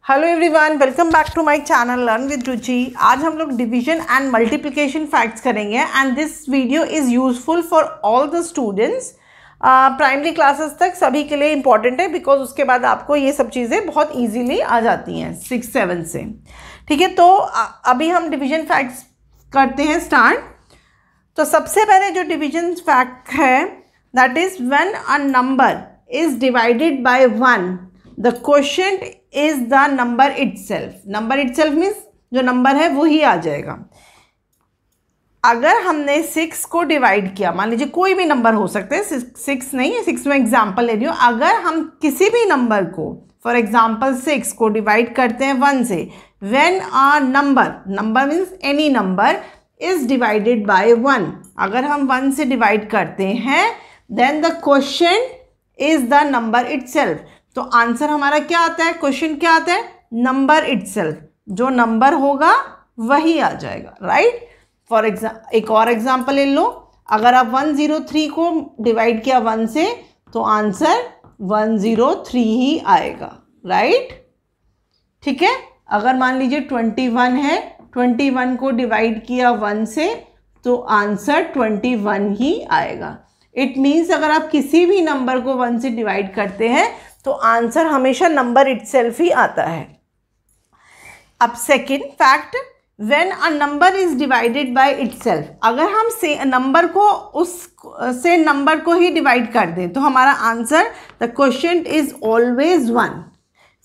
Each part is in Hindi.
Hello everyone, welcome back to my channel learn with Ruchi. आज हम लोग डिवीजन एंड मल्टीप्लिकेशन फैक्ट्स करेंगे and this video is useful for all the students. Primary classes तक सभी के लिए इम्पॉर्टेंट है बिकॉज उसके बाद आपको ये सब चीज़ें बहुत ईजीली आ जाती हैं 6-7 से। ठीक है, तो अभी हम डिवीजन फैक्ट्स करते हैं स्टार्ट। तो सबसे पहले जो डिवीजन फैक्ट है that is when a number is divided by 1 the quotient is the number itself. Number itself means जो नंबर है वो ही आ जाएगा। अगर हमने 6 को डिवाइड किया, मान लीजिए कोई भी नंबर हो सकते हैं, 6 नहीं है, 6 में एग्जाम्पल ले रही हूँ। अगर हम किसी भी नंबर को फॉर एग्जाम्पल 6 को डिवाइड करते हैं 1 से, when a number means any number is divided by 1, अगर हम 1 से डिवाइड करते हैं then the quotient is the number itself. तो आंसर हमारा क्या आता है, क्वेश्चन क्या आता है, नंबर इटसेल्फ। जो नंबर होगा वही आ जाएगा, राइट। फॉर एग्जाम्पल एक और एग्जाम्पल ले लो। अगर आप 103 को डिवाइड किया 1 से तो आंसर 103 ही आएगा, राइट। ठीक है, अगर मान लीजिए 21 है, 21 को डिवाइड किया 1 से तो आंसर 21 ही आएगा। इट मीन्स अगर आप किसी भी नंबर को 1 से डिवाइड करते हैं तो आंसर हमेशा नंबर इटसेल्फ ही आता है। अब second fact, when a number is divided by itself, अगर हम से नंबर को उस से नंबर को ही डिवाइड कर दें तो हमारा answer the quotient is always 1।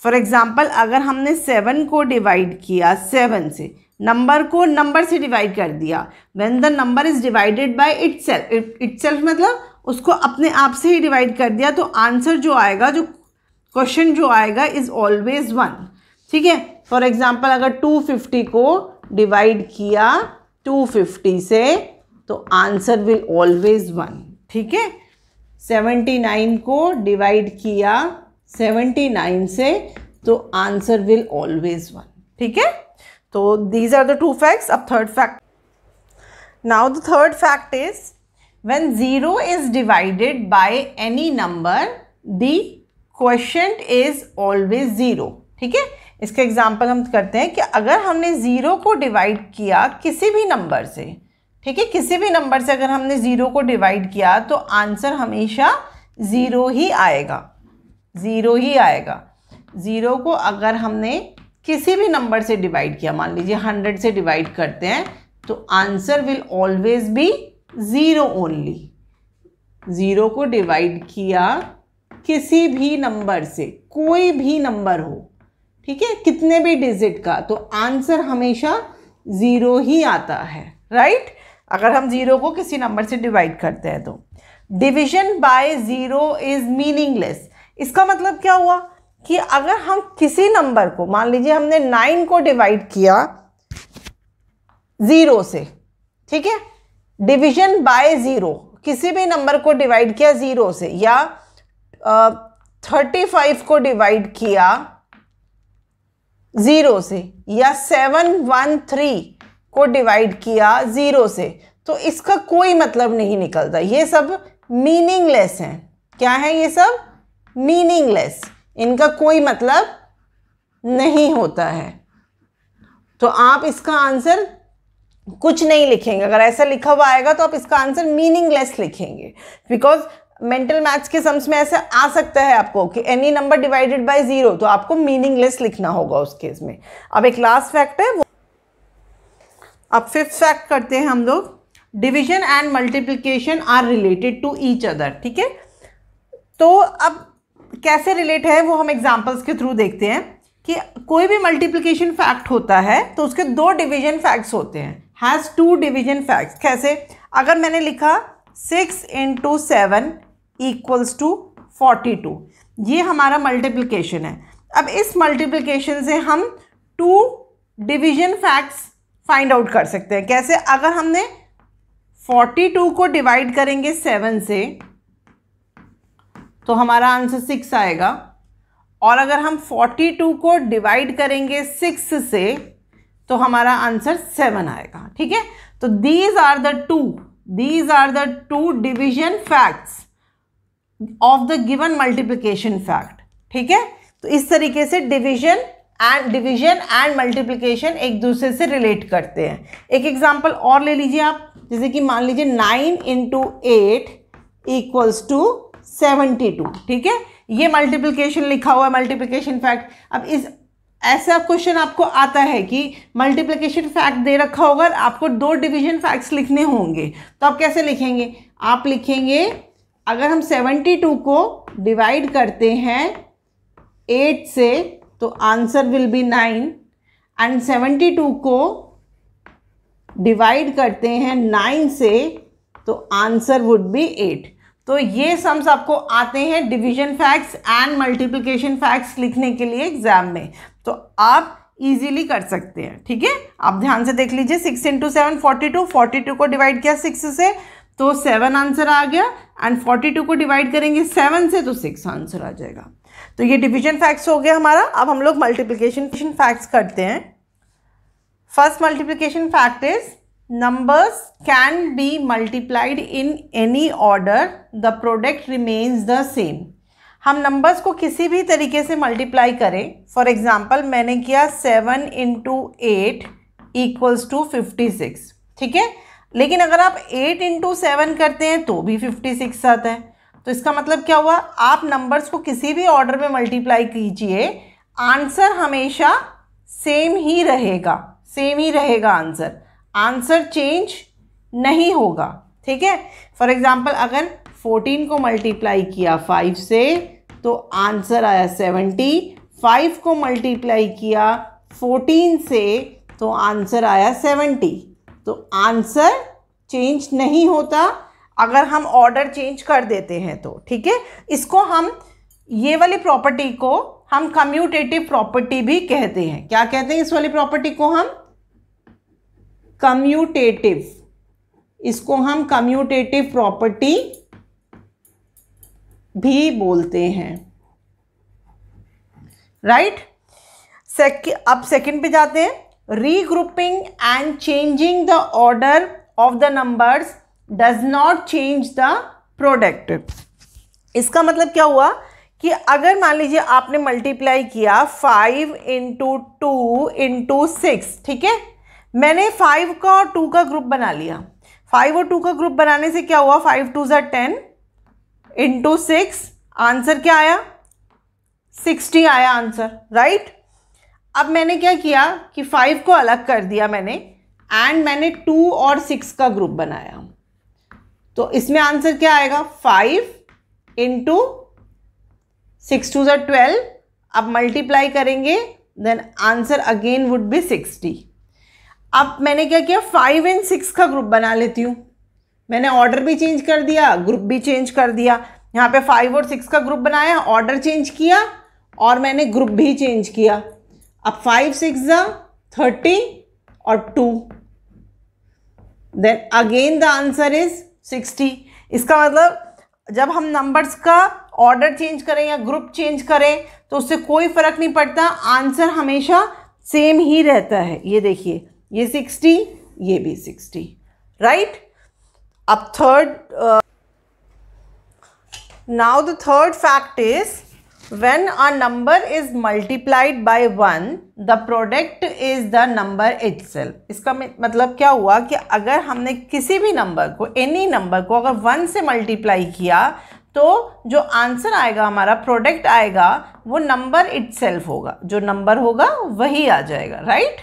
For example अगर हमने 7 को डिवाइड किया 7 से, नंबर को नंबर से डिवाइड कर दिया, when the number is divided by itself मतलब उसको अपने आप से ही डिवाइड कर दिया, तो आंसर जो आएगा, जो क्वेश्चन जो आएगा इज ऑलवेज 1। ठीक है, फॉर एग्जाम्पल अगर 250 को डिवाइड किया 250 से तो आंसर विल ऑलवेज 1। ठीक है, 79 को डिवाइड किया 79 से तो आंसर विल ऑलवेज 1। ठीक है, तो दीज आर द 2 फैक्ट्स। अब third fact, now the third fact is when 0 is divided by any number the quotient is always 0। ठीक है, इसका एग्जाम्पल हम करते हैं कि अगर हमने 0 को डिवाइड किया किसी भी नंबर से, ठीक है, किसी भी नंबर से अगर हमने 0 को डिवाइड किया तो आंसर हमेशा 0 ही आएगा, 0 ही आएगा। 0 को अगर हमने किसी भी नंबर से डिवाइड किया, मान लीजिए 100 से डिवाइड करते हैं तो answer will always be 0 only. 0 को डिवाइड किया किसी भी नंबर से, कोई भी नंबर हो, ठीक है, कितने भी डिजिट का, तो आंसर हमेशा 0 ही आता है, राइट। अगर हम 0 को किसी नंबर से डिवाइड करते हैं तो डिवीजन बाय 0 इज मीनिंगलेस। इसका मतलब क्या हुआ कि अगर हम किसी नंबर को, मान लीजिए हमने 9 को डिवाइड किया 0 से, ठीक है, डिवीजन बाय 0, किसी भी नंबर को डिवाइड किया 0 से, या 35 को डिवाइड किया 0 से, या 713 को डिवाइड किया 0 से, तो इसका कोई मतलब नहीं निकलता। ये सब मीनिंगलेस हैं। क्या है ये सब? मीनिंगलेस, इनका कोई मतलब नहीं होता है। तो आप इसका आंसर कुछ नहीं लिखेंगे। अगर ऐसा लिखा हुआ आएगा तो आप इसका आंसर मीनिंगलेस लिखेंगे, बिकॉज मेंटल मैथ्स के सम्स में ऐसा आ सकता है आपको कि एनी नंबर डिवाइडेड बाय 0, तो आपको मीनिंगलेस लिखना होगा उस केस में। अब एक लास्ट फैक्ट है वो, अब फिफ्थ फैक्ट करते हैं हम लोग। Division and multiplication are related to each other. ठीक है, तो अब कैसे रिलेट है वो हम एग्जाम्पल्स के थ्रू देखते हैं कि कोई भी मल्टीप्लिकेशन फैक्ट होता है तो उसके 2 डिवीजन फैक्ट्स होते हैं, हैज़ 2 डिवीजन फैक्ट्स। कैसे? अगर मैंने लिखा 6 × 7 = 42, ये हमारा मल्टीप्लिकेशन है। अब इस मल्टीप्लिकेशन से हम 2 डिवीजन फैक्ट्स फाइंड आउट कर सकते हैं। कैसे? अगर हमने 42 को डिवाइड करेंगे 7 से तो हमारा आंसर 6 आएगा, और अगर हम 42 को डिवाइड करेंगे 6 से तो हमारा आंसर 7 आएगा। ठीक है, तो these are the two division facts of the given multiplication fact. ठीक है, तो इस तरीके से division and division and multiplication एक दूसरे से रिलेट करते हैं। एक एग्जांपल और ले लीजिए आप, जैसे कि मान लीजिए 9 × 8 = 72, ठीक है। ये मल्टीप्लिकेशन लिखा हुआ है, मल्टीप्लिकेशन फैक्ट। अब इस ऐसा क्वेश्चन आपको आता है कि मल्टीप्लिकेशन फैक्ट दे रखा होगा, आपको 2 डिवीजन फैक्ट्स लिखने होंगे, तो आप कैसे लिखेंगे? आप लिखेंगे, अगर हम 72 को डिवाइड करते हैं 8 से तो आंसर विल बी 9, एंड 72 को डिवाइड करते हैं 9 से तो आंसर वुड बी 8। तो ये सम्स आपको आते हैं division facts and multiplication facts लिखने के लिए एग्जाम में, तो आप इजीली कर सकते हैं, ठीक है। आप ध्यान से देख लीजिए, 6 × 7 42, 42 को डिवाइड किया 6 से तो 7 आंसर आ गया, एंड 42 को डिवाइड करेंगे 7 से तो 6 आंसर आ जाएगा। तो ये डिवीजन फैक्ट्स हो गया हमारा। अब हम लोग मल्टीप्लिकेशन फैक्ट्स करते हैं। First multiplication fact is numbers can be multiplied in any order, the product remains the same। हम नंबर्स को किसी भी तरीके से मल्टीप्लाई करें, फॉर एग्जाम्पल मैंने किया 7 × 8 = 56, ठीक है। लेकिन अगर आप 8 × 7 करते हैं तो भी 56 आता है। तो इसका मतलब क्या हुआ? आप नंबर्स को किसी भी ऑर्डर में मल्टीप्लाई कीजिए, आंसर हमेशा सेम ही रहेगा, आंसर चेंज नहीं होगा, ठीक है। फॉर एग्जाम्पल अगर 14 को मल्टीप्लाई किया 5 से तो आंसर आया 70, 5 को मल्टीप्लाई किया 14 से तो आंसर आया 70। तो आंसर चेंज नहीं होता अगर हम ऑर्डर चेंज कर देते हैं तो, ठीक है। इसको हम, ये वाली प्रॉपर्टी को हम कम्यूटेटिव प्रॉपर्टी भी कहते हैं। क्या कहते हैं इस वाली प्रॉपर्टी को? हम कम्यूटेटिव, इसको हम कम्यूटेटिव प्रॉपर्टी भी बोलते हैं, राइट। अब सेकंड पे जाते हैं। Regrouping and changing the order of the numbers does not change the product. इसका मतलब क्या हुआ कि अगर मान लीजिए आपने मल्टीप्लाई किया 5 × 2 × 6, ठीक है। मैंने 5 का और 2 का ग्रुप बना लिया। 5 और 2 का ग्रुप बनाने से क्या हुआ? 5 × 2 = 10 × 6, आंसर क्या आया? 60 आया आंसर, राइट। अब मैंने क्या किया कि 5 को अलग कर दिया मैंने, एंड मैंने 2 और 6 का ग्रुप बनाया, तो इसमें आंसर क्या आएगा? 5 × 6 × 2 = 12। अब मल्टीप्लाई करेंगे, then answer again would be 60। अब मैंने क्या किया? 5 और 6 का ग्रुप बना लेती हूँ। मैंने ऑर्डर भी चेंज कर दिया, ग्रुप भी चेंज कर दिया। यहाँ पे 5 और 6 का ग्रुप बनाया, ऑर्डर चेंज किया और मैंने ग्रुप भी चेंज किया। अब 5 × 6 = 30 और 2, then again the answer is 60। इसका मतलब जब हम नंबर्स का ऑर्डर चेंज करें या ग्रुप चेंज करें तो उससे कोई फर्क नहीं पड़ता, आंसर हमेशा सेम ही रहता है। ये देखिए, ये 60, ये भी 60, राइट। अब now the third fact is when a number is multiplied by 1 the product is the number itself। इसका मतलब क्या हुआ कि अगर हमने किसी भी नंबर को, एनी नंबर को अगर 1 से मल्टीप्लाई किया तो जो आंसर आएगा, हमारा प्रोडक्ट आएगा, वो नंबर इटसेल्फ होगा, जो नंबर होगा वही आ जाएगा, राइट।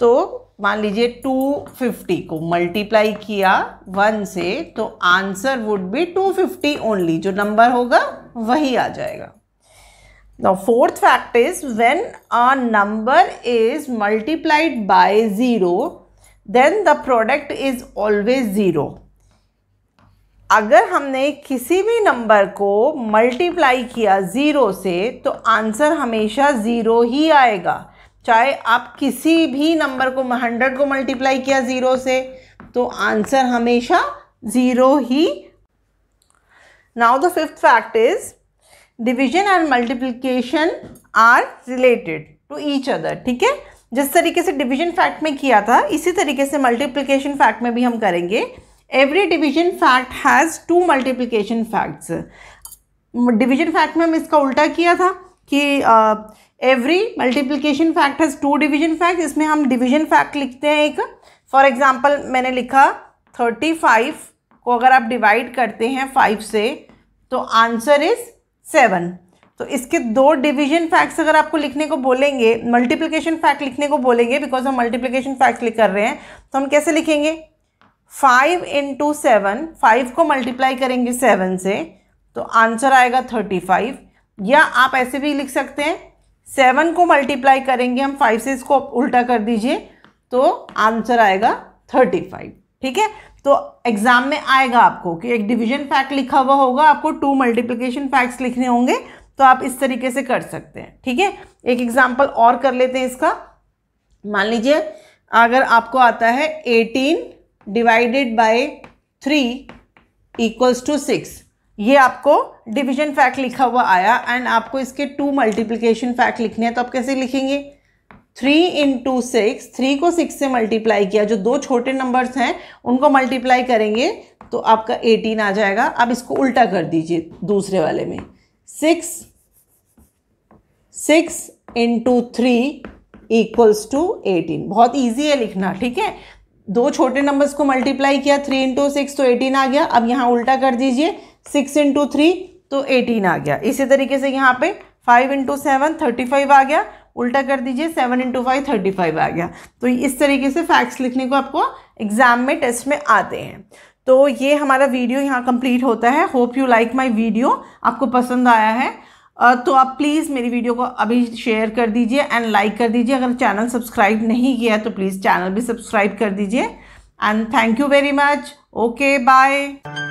तो मान लीजिए 250 को मल्टीप्लाई किया 1 से तो आंसर वुड बी 250 ओनली, जो नंबर होगा वही आ जाएगा। Now fourth fact is when a number is multiplied by 0 then the product is always 0। अगर हमने किसी भी नंबर को मल्टीप्लाई किया 0 से तो आंसर हमेशा 0 ही आएगा। चाहे आप किसी भी नंबर को 100 को मल्टीप्लाई किया 0 से तो आंसर हमेशा 0 ही। Now the fifth fact is division and multiplication are related to each other, ठीक है। जिस तरीके से डिवीजन फैक्ट में किया था इसी तरीके से मल्टीप्लिकेशन फैक्ट में भी हम करेंगे। Every division fact has 2 multiplication facts. Division fact में हम इसका उल्टा किया था कि every multiplication fact has 2 division fact. इसमें हम डिवीजन फैक्ट लिखते हैं एक। फॉर एग्जांपल मैंने लिखा 35 को अगर आप डिवाइड करते हैं 5 से तो आंसर इज 7। तो इसके 2 डिवीजन फैक्ट्स अगर आपको लिखने को बोलेंगे, मल्टीप्लिकेशन फैक्ट लिखने को बोलेंगे, बिकॉज हम मल्टीप्लिकेशन फैक्ट लिख कर रहे हैं, तो हम कैसे लिखेंगे? 5 × 7, 5 को मल्टीप्लाई करेंगे 7 से तो आंसर आएगा 35। या आप ऐसे भी लिख सकते हैं 7 को मल्टीप्लाई करेंगे हम 5 से, इसको उल्टा कर दीजिए तो आंसर आएगा 35। ठीक है, तो एग्जाम में आएगा आपको कि एक डिवीजन फैक्ट लिखा हुआ होगा, आपको 2 मल्टीप्लिकेशन फैक्ट्स लिखने होंगे, तो आप इस तरीके से कर सकते हैं। ठीक है, एक एग्जाम्पल और कर लेते हैं इसका। मान लीजिए अगर आपको आता है 18 डिवाइडेड बाय 3 = 6, ये आपको डिवीजन फैक्ट लिखा हुआ आया एंड आपको इसके 2 मल्टीप्लिकेशन फैक्ट लिखने हैं, तो आप कैसे लिखेंगे? 3 × 6, 3 को 6 से मल्टीप्लाई किया, जो 2 छोटे नंबर्स हैं उनको मल्टीप्लाई करेंगे तो आपका 18 आ जाएगा। अब इसको उल्टा कर दीजिए दूसरे वाले में, 6 × 3 = 18। बहुत ईजी है लिखना। ठीक है, 2 छोटे नंबर्स को मल्टीप्लाई किया, 3 × 6 तो 18 आ गया। अब यहाँ उल्टा कर दीजिए, 6 × 3 तो 18 आ गया। इसी तरीके से यहाँ पे 5 × 7 35 आ गया, उल्टा कर दीजिए 7 × 5 35 आ गया। तो इस तरीके से फैक्ट्स लिखने को आपको एग्जाम में, टेस्ट में आते हैं। तो ये हमारा वीडियो यहाँ कंप्लीट होता है। Hope you like my video, आपको पसंद आया है तो आप प्लीज़ मेरी वीडियो को अभी शेयर कर दीजिए एंड लाइक कर दीजिए। अगर चैनल सब्सक्राइब नहीं किया है तो प्लीज़ चैनल भी सब्सक्राइब कर दीजिए and thank you very much. Okay, bye.